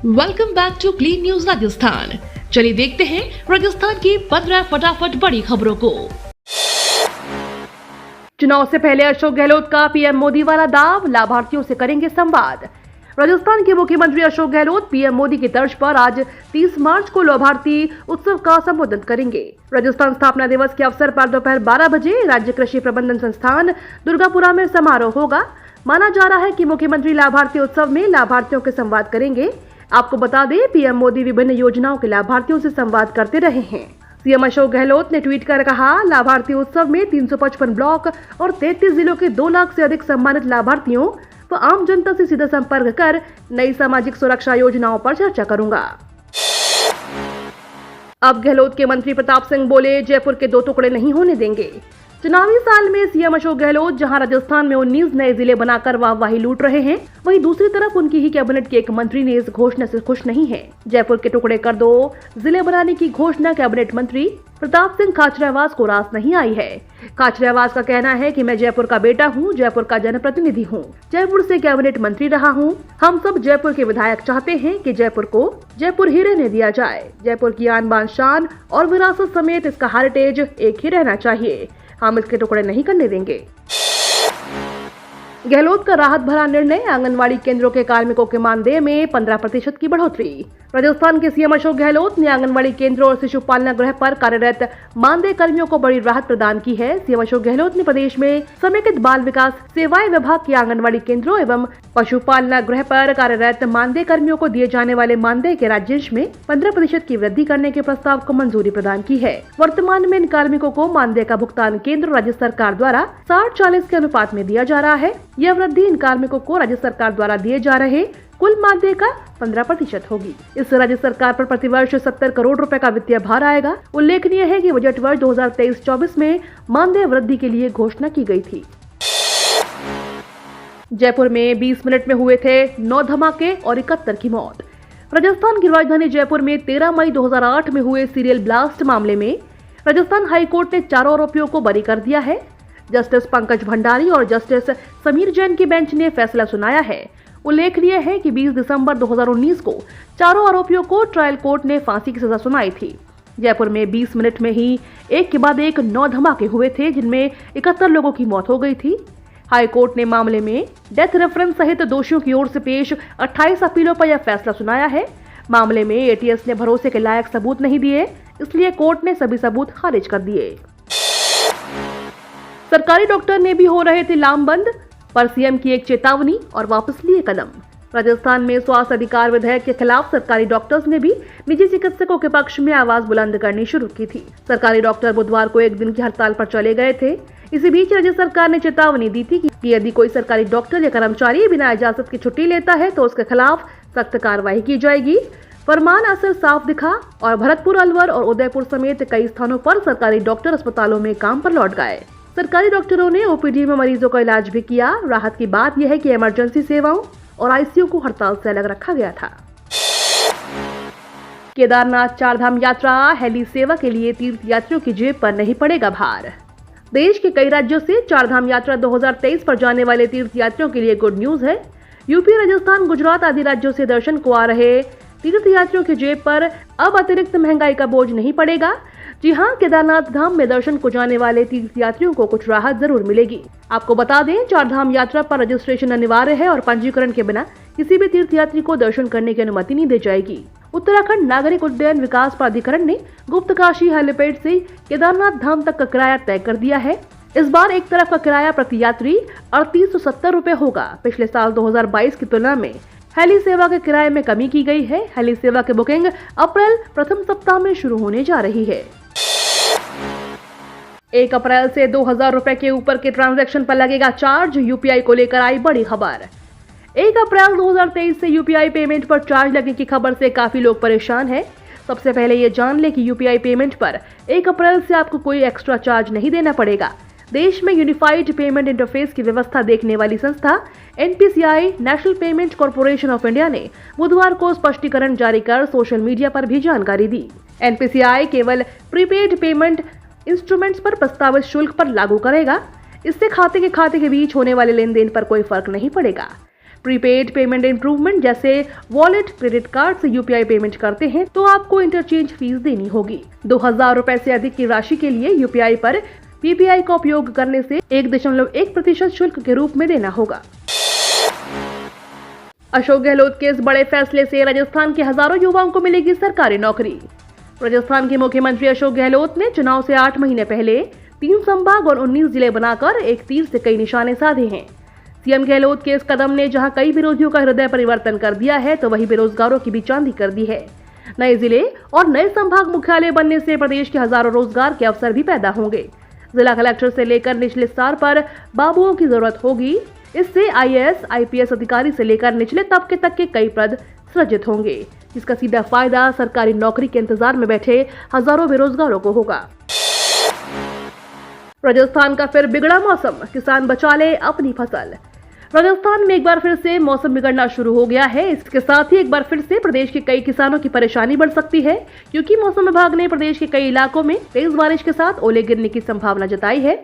Welcome back to clean news Rajasthan. चलिए देखते हैं राजस्थान की 15 फटाफट बड़ी खबरों को। चुनाव से पहले अशोक गहलोत का पीएम मोदी वाला दाव, लाभार्थियों से करेंगे संवाद। राजस्थान के मुख्यमंत्री अशोक गहलोत पीएम मोदी की तर्ज पर आज 30 मार्च को लाभार्थी उत्सव का संबोधन करेंगे। राजस्थान स्थापना दिवस के अवसर पर दोपहर 12 बजे राज्य कृषि प्रबंधन संस्थान दुर्गापुरा में समारोह होगा। माना जा रहा है कि मुख्यमंत्री लाभार्थी उत्सव में लाभार्थियों के संवाद करेंगे। आपको बता दें, पीएम मोदी विभिन्न योजनाओं के लाभार्थियों से संवाद करते रहे हैं। सीएम अशोक गहलोत ने ट्वीट कर कहा, लाभार्थी उत्सव में 355 ब्लॉक और 33 जिलों के 2 लाख से अधिक सम्मानित लाभार्थियों व आम जनता से सीधा संपर्क कर नई सामाजिक सुरक्षा योजनाओं पर चर्चा करूंगा। अब गहलोत के मंत्री प्रताप सिंह बोले, जयपुर के 2 टुकड़े नहीं होने देंगे। चुनावी साल में सीएम अशोक गहलोत जहां राजस्थान में 19 नए जिले बनाकर वाहवाही लूट रहे हैं, वहीं दूसरी तरफ उनकी ही कैबिनेट के एक मंत्री ने इस घोषणा से खुश नहीं है। जयपुर के टुकड़े कर 2 जिले बनाने की घोषणा कैबिनेट मंत्री प्रताप सिंह खाचरियावास को रास नहीं आई है। खाचरियावास का कहना है कि मैं जयपुर का बेटा हूं, जयपुर का जनप्रतिनिधि हूं, जयपुर से कैबिनेट मंत्री रहा हूं। हम सब जयपुर के विधायक चाहते हैं कि जयपुर को जयपुर ही रहने दिया जाए। जयपुर की आन बान शान और विरासत समेत इसका हेरिटेज एक ही रहना चाहिए। हम इसके टुकड़े नहीं करने देंगे। गहलोत का राहत भरा निर्णय, आंगनवाड़ी केंद्रों के कार्मिकों के मानदेय में 15% की बढ़ोतरी। राजस्थान के सीएम अशोक गहलोत ने आंगनवाड़ी केंद्रों और शिशु पालना गृह पर कार्यरत मानदेय कर्मियों को बड़ी राहत प्रदान की है। सीएम अशोक गहलोत ने प्रदेश में समेकित बाल विकास सेवाएं विभाग के आंगनवाड़ी केंद्रों एवं पशुपालना गृह पर कार्यरत मानदेय कर्मियों को दिए जाने वाले मानदेय के राज्यांश में 15% की वृद्धि करने के प्रस्ताव को मंजूरी प्रदान की है। वर्तमान में इन कार्मिकों को मानदेय का भुगतान केंद्र और राज्य सरकार द्वारा 60-40 के अनुपात में दिया जा रहा है। यह वृद्धि इन कार्मिकों को राज्य सरकार द्वारा दिए जा रहे कुल मानदेय का 15% होगी। इससे राज्य सरकार पर प्रतिवर्ष 70 करोड़ रुपए का वित्तीय भार आएगा। उल्लेखनीय है कि बजट वर्ष 2023-24 में मानदेय वृद्धि के लिए घोषणा की गई थी। जयपुर में 20 मिनट में हुए थे 9 धमाके और 71 की मौत। राजस्थान की राजधानी जयपुर में 13 मई 2008 में हुए सीरियल ब्लास्ट मामले में राजस्थान हाईकोर्ट ने 4 आरोपियों को बरी कर दिया है। जस्टिस पंकज भंडारी और जस्टिस समीर जैन की बेंच ने फैसला सुनाया है। उल्लेखनीय है कि 20 दिसंबर 2019 को चारों आरोपियों को ट्रायल कोर्ट ने फांसी की सजा सुनाई थी। जयपुर में 20 मिनट में ही एक के बाद एक 9 धमाके हुए थे, जिनमें 71 लोगों की मौत हो गई थी। हाई कोर्ट ने मामले में डेथ रेफरेंस सहित दोषियों की ओर से पेश 28 अपीलों पर यह फैसला सुनाया है। मामले में एटीएस ने भरोसे के लायक सबूत नहीं दिए, इसलिए कोर्ट ने सभी सबूत खारिज कर दिए। सरकारी डॉक्टर ने भी हो रहे थे लामबंद, पर सीएम की एक चेतावनी और वापस लिए कदम। राजस्थान में स्वास्थ्य अधिकार विधेयक के खिलाफ सरकारी डॉक्टर्स ने भी निजी चिकित्सकों के पक्ष में आवाज बुलंद करनी शुरू की थी। सरकारी डॉक्टर बुधवार को 1 दिन की हड़ताल पर चले गए थे। इसी बीच राज्य सरकार ने चेतावनी दी थी कि यदि कोई सरकारी डॉक्टर या कर्मचारी बिना इजाजत की छुट्टी लेता है तो उसके खिलाफ सख्त कार्रवाई की जाएगी। फरमान असर साफ दिखा और भरतपुर, अलवर और उदयपुर समेत कई स्थानों पर सरकारी डॉक्टर अस्पतालों में काम पर लौट गए। सरकारी डॉक्टरों ने ओपीडी में मरीजों का इलाज भी किया। राहत की बात यह है कि इमरजेंसी सेवाओं और आईसीयू को हड़ताल से अलग रखा गया था। केदारनाथ 4 धाम यात्रा हेली सेवा के लिए तीर्थ यात्रियों की जेब पर नहीं पड़ेगा भार। देश के कई राज्यों से 4 धाम यात्रा 2023 पर जाने वाले तीर्थ यात्रियों के लिए गुड न्यूज है। यूपी, राजस्थान, गुजरात आदि राज्यों से दर्शन को आ रहे तीर्थ यात्रियों की जेब पर अब अतिरिक्त महंगाई का बोझ नहीं पड़ेगा। जी हां, केदारनाथ धाम में दर्शन को जाने वाले तीर्थ यात्रियों को कुछ राहत जरूर मिलेगी। आपको बता दें, 4 धाम यात्रा पर रजिस्ट्रेशन अनिवार्य है और पंजीकरण के बिना किसी भी तीर्थ यात्री को दर्शन करने की अनुमति नहीं दी जाएगी। उत्तराखंड नागरिक उड्डयन विकास प्राधिकरण ने गुप्तकाशी हेलीपैड से केदारनाथ धाम तक का किराया तय कर दिया है। इस बार एक तरफ का किराया प्रति यात्री 3870 रुपए होगा। पिछले साल 2022 की तुलना में हेली सेवा के किराए में कमी की गई है। हेली सेवा की बुकिंग अप्रैल प्रथम सप्ताह में शुरू होने जा रही है। 1 अप्रैल से 2000 रुपए के ऊपर के ट्रांजैक्शन पर लगेगा चार्ज। यूपीआई को लेकर आई बड़ी खबर। 1 अप्रैल 2023 से यूपीआई पेमेंट पर चार्ज लगने की खबर से काफी लोग परेशान हैं। सबसे पहले ये जान लें कि यूपीआई पेमेंट पर 1 अप्रैल से आपको कोई एक्स्ट्रा चार्ज नहीं देना पड़ेगा। देश में यूनिफाइड पेमेंट इंटरफेस की व्यवस्था देखने वाली संस्था NPCI national payment corporation of India ने बुधवार को स्पष्टीकरण जारी कर सोशल मीडिया पर भी जानकारी दी। एनपीसीआई केवल प्रीपेड पेमेंट इंस्ट्रूमेंट्स पर प्रस्तावित शुल्क पर लागू करेगा। इससे खाते के बीच होने वाले लेन देन पर कोई फर्क नहीं पड़ेगा। प्रीपेड पेमेंट इम्प्रूवमेंट जैसे वॉलेट क्रेडिट कार्ड से यूपीआई पेमेंट करते हैं तो आपको इंटरचेंज फीस देनी होगी। 2000 रुपए से अधिक की राशि के लिए यूपीआई पर पीपीआई का उपयोग करने से 1.1% शुल्क के रूप में देना होगा। अशोक गहलोत के इस बड़े फैसले से राजस्थान के हजारों युवाओं को मिलेगी सरकारी नौकरी। राजस्थान के मुख्यमंत्री अशोक गहलोत ने चुनाव से 8 महीने पहले 3 संभाग और 19 जिले बनाकर एक तीर से कई निशाने साधे हैं। सीएम गहलोत के इस कदम ने जहां कई विरोधियों का हृदय परिवर्तन कर दिया है तो वहीं बेरोजगारों की भी चांदी कर दी है। नए जिले और नए संभाग मुख्यालय बनने से प्रदेश के हजारों रोजगार के अवसर भी पैदा होंगे। जिला कलेक्टर से लेकर निचले स्तर पर बाबुओं की जरूरत होगी। इससे आईएएस, आईपीएस अधिकारी से लेकर निचले तबके तक के कई पद सृजित होंगे, जिसका सीधा फायदा सरकारी नौकरी के इंतजार में बैठे हजारों बेरोजगारों को होगा। राजस्थान का फिर बिगड़ा मौसम, किसान बचा ले अपनी फसल। राजस्थान में एक बार फिर से मौसम बिगड़ना शुरू हो गया है। इसके साथ ही एक बार फिर से प्रदेश के कई किसानों की परेशानी बढ़ सकती है, क्योंकि मौसम विभाग ने प्रदेश के कई इलाकों में तेज बारिश के साथ ओले गिरने की संभावना जताई है।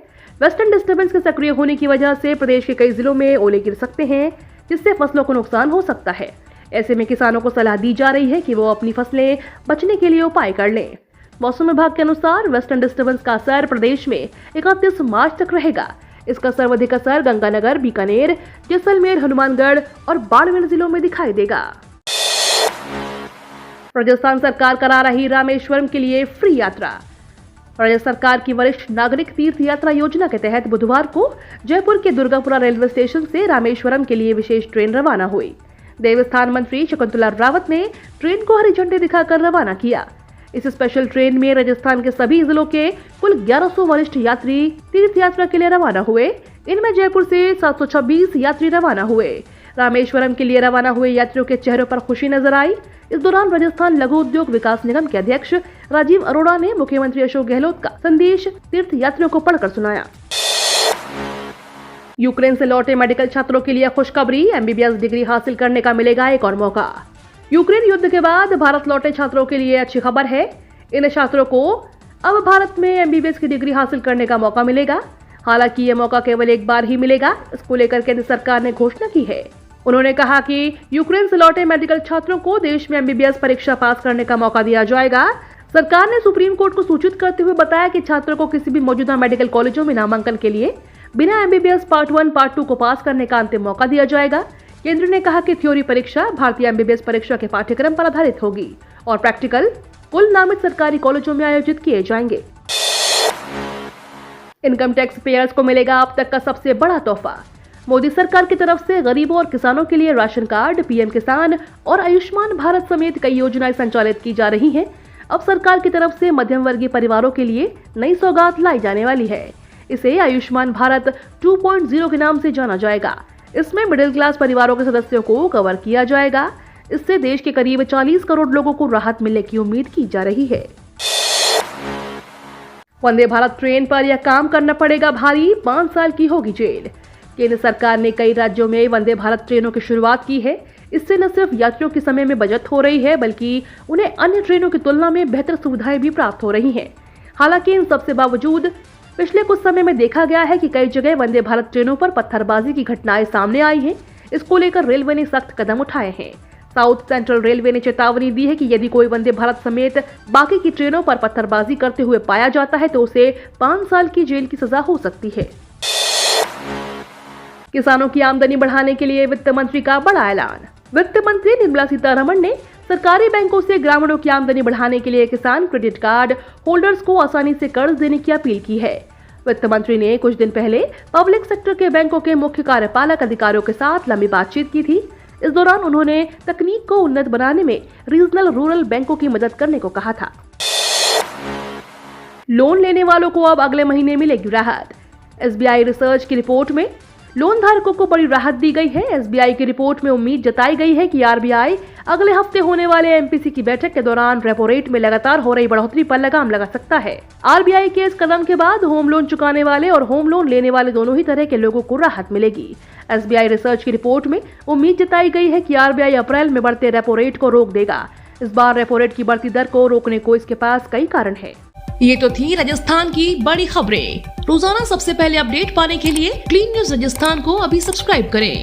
वेस्टर्न डिस्टर्बेंस के सक्रिय होने की वजह से प्रदेश के कई जिलों में ओले गिर सकते हैं, जिससे फसलों को नुकसान हो सकता है। ऐसे में किसानों को सलाह दी जा रही है कि वो अपनी फसलें बचने के लिए उपाय कर लें। मौसम विभाग के अनुसार वेस्टर्न डिस्टर्बेंस का असर प्रदेश में 31 मार्च तक रहेगा। इसका सर्वाधिक असर गंगानगर, बीकानेर, जैसलमेर, हनुमानगढ़ और बाड़मेर जिलों में दिखाई देगा। राजस्थान सरकार करा रही रामेश्वरम के लिए फ्री यात्रा। राज्य सरकार की वरिष्ठ नागरिक तीर्थ यात्रा योजना के तहत बुधवार को जयपुर के दुर्गापुरा रेलवे स्टेशन से रामेश्वरम के लिए विशेष ट्रेन रवाना हुई। देवस्थान मंत्री शकुंतला रावत ने ट्रेन को हरी झंडी दिखाकर रवाना किया। इस स्पेशल ट्रेन में राजस्थान के सभी जिलों के कुल 1100 वरिष्ठ यात्री तीर्थ यात्रा के लिए रवाना हुए। इनमें जयपुर से 726 यात्री रवाना हुए। रामेश्वरम के लिए रवाना हुए यात्रियों के चेहरों पर खुशी नजर आई। इस दौरान राजस्थान लघु उद्योग विकास निगम के अध्यक्ष राजीव अरोड़ा ने मुख्यमंत्री अशोक गहलोत का संदेश तीर्थ यात्रियों को पढ़कर सुनाया। यूक्रेन से लौटे मेडिकल छात्रों के लिए खुशखबरी, एमबीबीएस डिग्री हासिल करने का मिलेगा एक और मौका। यूक्रेन युद्ध के बाद भारत लौटे छात्रों के लिए अच्छी खबर है। इन छात्रों को अब भारत में एमबीबीएस की डिग्री हासिल करने का मौका मिलेगा। हालांकि ये मौका केवल एक बार ही मिलेगा। इसको लेकर केंद्र सरकार ने घोषणा की है। उन्होंने कहा कि यूक्रेन से लौटे मेडिकल छात्रों को देश में एमबीबीएस परीक्षा पास करने का मौका दिया जाएगा। सरकार ने सुप्रीम कोर्ट को सूचित करते हुए बताया कि छात्रों को किसी भी मौजूदा मेडिकल कॉलेजों में नामांकन के लिए बिना एमबीबीएस पार्ट 1, पार्ट 2 को पास करने का अंतिम मौका दिया जाएगा। केंद्र ने कहा कि थ्योरी परीक्षा भारतीय एमबीबीएस परीक्षा के पाठ्यक्रम पर आधारित होगी और प्रैक्टिकल कुल नामित सरकारी कॉलेजों में आयोजित किए जाएंगे। इनकम टैक्स पेयर्स को मिलेगा अब तक का सबसे बड़ा तोहफा। मोदी सरकार की तरफ से गरीबों और किसानों के लिए राशन कार्ड, पीएम किसान और आयुष्मान भारत समेत कई योजनाएं संचालित की जा रही हैं। अब सरकार की तरफ से मध्यम वर्गीय परिवारों के लिए नई सौगात लाई जाने वाली है। इसे आयुष्मान भारत 2.0 के नाम से जाना जाएगा। इसमें मिडिल क्लास परिवारों के सदस्यों को कवर किया जाएगा। इससे देश के करीब 40 करोड़ लोगों को राहत मिलने की उम्मीद की जा रही है। वंदे भारत ट्रेन पर यह काम करना पड़ेगा भारी, 5 साल की होगी जेल। केंद्र सरकार ने कई राज्यों में वंदे भारत ट्रेनों की शुरुआत की है। इससे न सिर्फ यात्रियों के समय में बचत हो रही है, बल्कि उन्हें अन्य ट्रेनों की तुलना में बेहतर सुविधाएं भी प्राप्त हो रही हैं। हालांकि इन सबसे बावजूद पिछले कुछ समय में देखा गया है कि कई जगह वंदे भारत ट्रेनों पर पत्थरबाजी की घटनाएं सामने आई हैं। इसको लेकर रेलवे ने सख्त कदम उठाए हैं। साउथ सेंट्रल रेलवे ने चेतावनी दी है कि यदि कोई वंदे भारत समेत बाकी की ट्रेनों पर पत्थरबाजी करते हुए पाया जाता है तो उसे 5 साल की जेल की सजा हो सकती है। किसानों की आमदनी बढ़ाने के लिए वित्त मंत्री का बड़ा ऐलान। वित्त मंत्री निर्मला सीतारमण ने सरकारी बैंकों से ग्रामीणों की आमदनी बढ़ाने के लिए किसान क्रेडिट कार्ड होल्डर्स को आसानी से कर्ज देने की अपील की है। वित्त मंत्री ने कुछ दिन पहले पब्लिक सेक्टर के बैंकों के मुख्य कार्यपालक अधिकारियों के साथ लंबी बातचीत की थी। इस दौरान उन्होंने तकनीक को उन्नत बनाने में रीजनल रूरल बैंकों की मदद करने को कहा था। लोन लेने वालों को अब अगले महीने मिलेगी राहत। एसबीआई रिसर्च की रिपोर्ट में लोन धारकों को बड़ी राहत दी गई है। एसबीआई की रिपोर्ट में उम्मीद जताई गई है कि आरबीआई अगले हफ्ते होने वाले एमपीसी की बैठक के दौरान रेपो रेट में लगातार हो रही बढ़ोतरी पर लगाम लगा सकता है। आरबीआई के इस कदम के बाद होम लोन चुकाने वाले और होम लोन लेने वाले दोनों ही तरह के लोगों को राहत मिलेगी। एसबीआई रिसर्च की रिपोर्ट में उम्मीद जताई गई है कि आरबीआई अप्रैल में बढ़ते रेपो रेट को रोक देगा। इस बार रेपो रेट की बढ़ती दर को रोकने को इसके पास कई कारण है। ये तो थी राजस्थान की बड़ी खबरें। रोजाना सबसे पहले अपडेट पाने के लिए क्लीन न्यूज राजस्थान को अभी सब्सक्राइब करें।